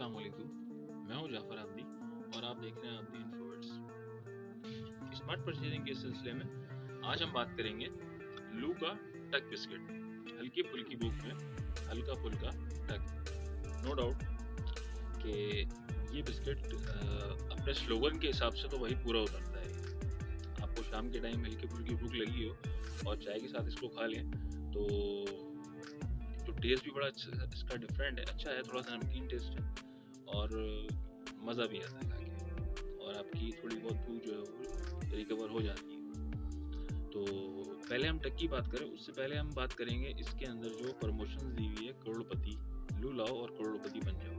अस्सलाम वालेकुम, मैं हूं जाफ़र आबदी और आप देख रहे हैं आबदी इन्फोवर्स। स्मार्ट परचेजिंग के सिलसिले में आज हम बात करेंगे लू का टक बिस्किट। हल्की फुल्की भूख में हल्का फुल्का टक। नो डाउट कि ये बिस्किट अपने स्लोगन के हिसाब से तो वही पूरा उतरता है। आपको शाम के टाइम हल्की फुल्की भूख लगी हो और चाय के साथ इसको खा लें तो टेस्ट भी बड़ा इसका डिफरेंट है, अच्छा है, थोड़ा सा नमकीन टेस्ट है और मज़ा भी आता है खा के और आपकी थोड़ी बहुत भूख जो है वो रिकवर हो जाती है। तो पहले हम टक की बात करें, उससे पहले हम बात करेंगे इसके अंदर जो प्रमोशन दी हुई है, करोड़पति लू लाओ और करोड़पति बन जाओ।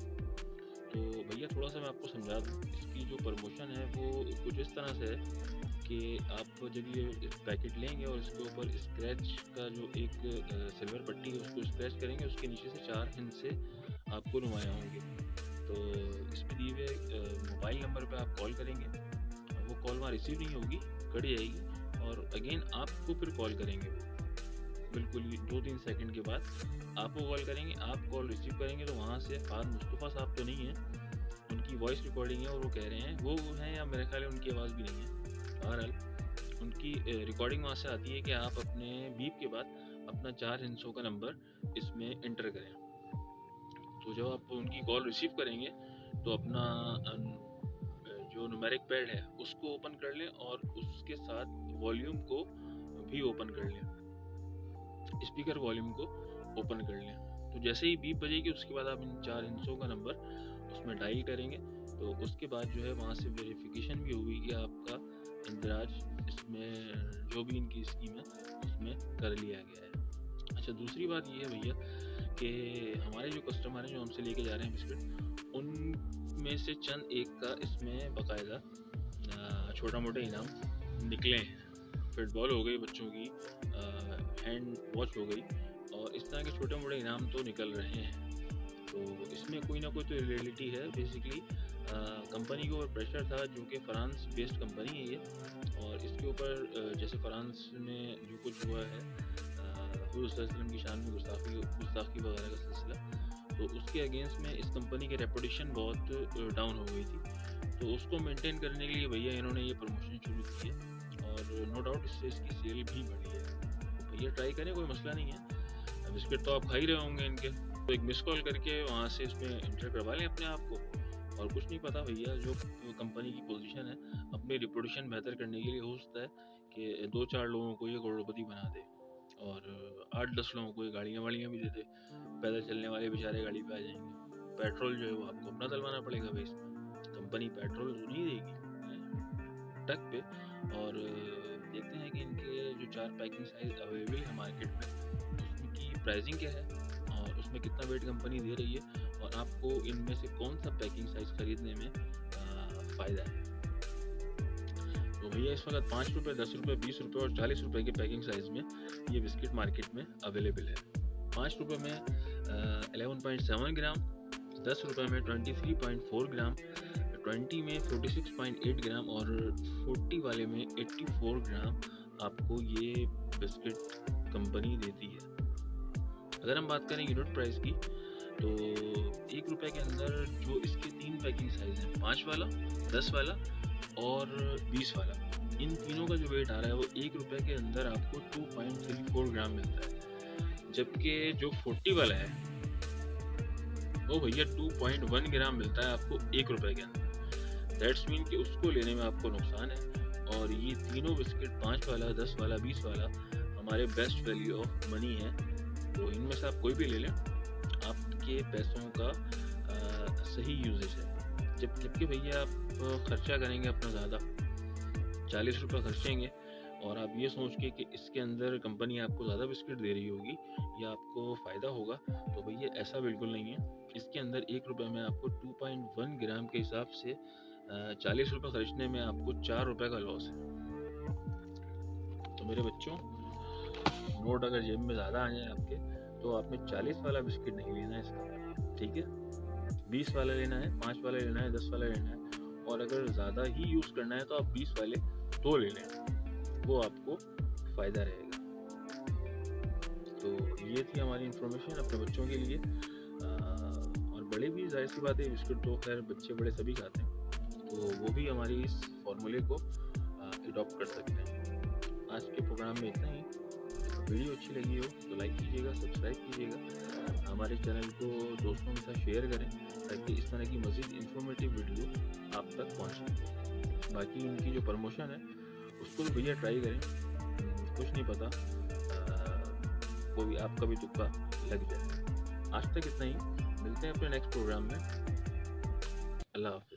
तो भैया थोड़ा सा मैं आपको समझा दूँ, इसकी जो प्रमोशन है वो कुछ इस तरह से है कि आप जब ये पैकेट लेंगे और इसके ऊपर स्क्रैच का जो एक सिल्वर पट्टी है उसको स्क्रैच करेंगे, उसके नीचे से 4 हिंट से आपको नुमाया होंगे। तो इस पे दिए हुए मोबाइल नंबर पे आप कॉल करेंगे और वो कॉल वहाँ रिसीव नहीं होगी, कट जाएगी और अगेन आपको फिर कॉल करेंगे। वो बिल्कुल 2-3 सेकंड के बाद आपको कॉल करेंगे, आप कॉल रिसीव करेंगे तो वहाँ से फ़ाद मुस्तफ़ा साहब तो नहीं है, उनकी वॉइस रिकॉर्डिंग है और वो कह रहे हैं, वो हैं या मेरे ख्याल है उनकी आवाज़ भी नहीं है। बहरहाल उनकी रिकॉर्डिंग वहाँ से आती है कि आप अपने बीप के बाद अपना 4 हिंसों का नंबर इसमें एंटर करें। तो जब आप उनकी कॉल रिसीव करेंगे तो अपना जो न्यूमेरिक पैड है उसको ओपन कर लें और उसके साथ वॉल्यूम को भी ओपन कर लें, स्पीकर वॉल्यूम को ओपन कर लें। तो जैसे ही बीप बजेगी उसके बाद आप इन 4 हिंसों का नंबर उसमें डायल करेंगे तो उसके बाद जो है वहाँ से वेरिफिकेशन भी होगी कि आपका इंदराज इसमें जो भी इनकी स्कीम है उसमें कर लिया गया है। अच्छा, दूसरी बात ये है भैया कि हमारे जो कस्टमर हैं जो हमसे लेके जा रहे हैं बिस्किट, उनमें से चंद एक का इसमें बाकायदा छोटा मोटा इनाम निकले हैं। फुटबॉल हो गई बच्चों की, हैंड वॉच हो गई और इस तरह के छोटे मोटे इनाम तो निकल रहे हैं। तो इसमें कोई ना कोई तो रियलिटी है। बेसिकली कंपनी के ऊपर प्रेशर था, जो कि फ्रांस बेस्ड कंपनी है ये, और इसके ऊपर जैसे फ्रांस में जो कुछ हुआ है हुज़ूर की शान में गुस्ताखी वगैरह का सिलसिला, तो उसके अगेंस्ट में इस कंपनी की रेपुटेशन बहुत डाउन हो गई थी। तो उसको मेंटेन करने के लिए भैया इन्होंने ये प्रमोशन शुरू की है और नो डाउट इससे इसकी सेल भी बढ़ी है। तो भैया ट्राई करें, कोई मसला नहीं है। बिस्किट तो आप खा ही रहे होंगे इनके, तो एक मिस कॉल करके वहाँ से इसमें एंटर करवा लें अपने आप को। और कुछ नहीं पता भैया, जो कंपनी की पोजीशन है अपनी रिपुटेशन बेहतर करने के लिए हो सकता है कि 2-4 लोगों को ये करोड़पति बना दे और 8-10 लोगों को ये गाड़ियाँ वाड़ियाँ भी दे दे। पैदल चलने वाले बेचारे गाड़ी पे आ जाएंगे। पेट्रोल जो है वो आपको अपना डलवाना पड़ेगा भाई, इसमें कंपनी पेट्रोल तो नहीं देगी टक पे। और देखते हैं कि इनके जो 4 पैकिंग साइज अवेलेबल है मार्केट में, उसकी प्राइसिंग क्या है और उसमें कितना वेट कंपनी दे रही है और आपको इनमें से कौन सा पैकिंग साइज खरीदने में फ़ायदा है। तो भैया इस वक्त 5 रुपये, 10 रुपये, 20 रुपये और 40 रुपये के पैकिंग साइज में ये बिस्किट मार्केट में अवेलेबल है। 5 रुपये में 11.7 ग्राम, 10 रुपये में 23.4 ग्राम, 20 में 46.8 ग्राम और 40 वाले में 84 ग्राम आपको ये बिस्किट कंपनी देती है। अगर हम बात करें यूनिट प्राइस की, तो 1 रुपये के अंदर जो इसके 3 पैकिंग साइज हैं, 5 वाला, 10 वाला और 20 वाला, इन तीनों का जो वेट आ रहा है वो 1 रुपये के अंदर आपको 2.34 ग्राम मिलता है। जबकि जो 40 वाला है वो भैया 2.1 ग्राम मिलता है आपको 1 रुपये के अंदर। दैट्स मीन कि उसको लेने में आपको नुकसान है। और ये तीनों बिस्किट 5 वाला, 10 वाला, 20 वाला हमारे बेस्ट वैल्यू ऑफ मनी है। तो इनमें से आप कोई भी ले लें, आपके पैसों का सही यूजेज है। जबकि भैया आप खर्चा करेंगे अपना ज़्यादा, 40 रुपये खर्चेंगे और आप ये सोच के कि इसके अंदर कंपनी आपको ज़्यादा बिस्किट दे रही होगी या आपको फ़ायदा होगा, तो भैया ऐसा बिल्कुल नहीं है। इसके अंदर 1 रुपये में आपको 2.1 ग्राम के हिसाब से 40 रुपये खर्चने में आपको 4 रुपये का लॉस है। तो मेरे बच्चों, नोट अगर जेब में ज़्यादा आ जाए आपके, तो आपने 40 वाला बिस्किट नहीं लेना है इसका, ठीक है? 20 वाला लेना है, 5 वाला लेना है, 10 वाला लेना है। और अगर ज़्यादा ही यूज़ करना है तो आप 20 वाले 2 ले लें, वो आपको फ़ायदा रहेगा। तो ये थी हमारी इन्फॉर्मेशन अपने बच्चों के लिए। और बड़े भी जाहिर सी बात है बिस्किट तो खैर बच्चे बड़े सभी खाते हैं, तो वो भी हमारी इस फॉर्मूले को अडॉप्ट कर सकते हैं। आज के प्रोग्राम में इतना ही। वीडियो अच्छी लगी हो तो लाइक कीजिएगा, सब्सक्राइब कीजिएगा, हमारे चैनल को दोस्तों के साथ शेयर करें ताकि इस तरह की मज़ीद इंफॉर्मेटिव वीडियो आप तक पहुँचे। बाकी इनकी जो प्रमोशन है उसको भी भैया ट्राई करें, कुछ नहीं पता वो भी आपका भी तुक्का लग जाए। आज तक इतना ही, मिलते हैं अपने नेक्स्ट प्रोग्राम में। अल्लाह हाफ़िज़।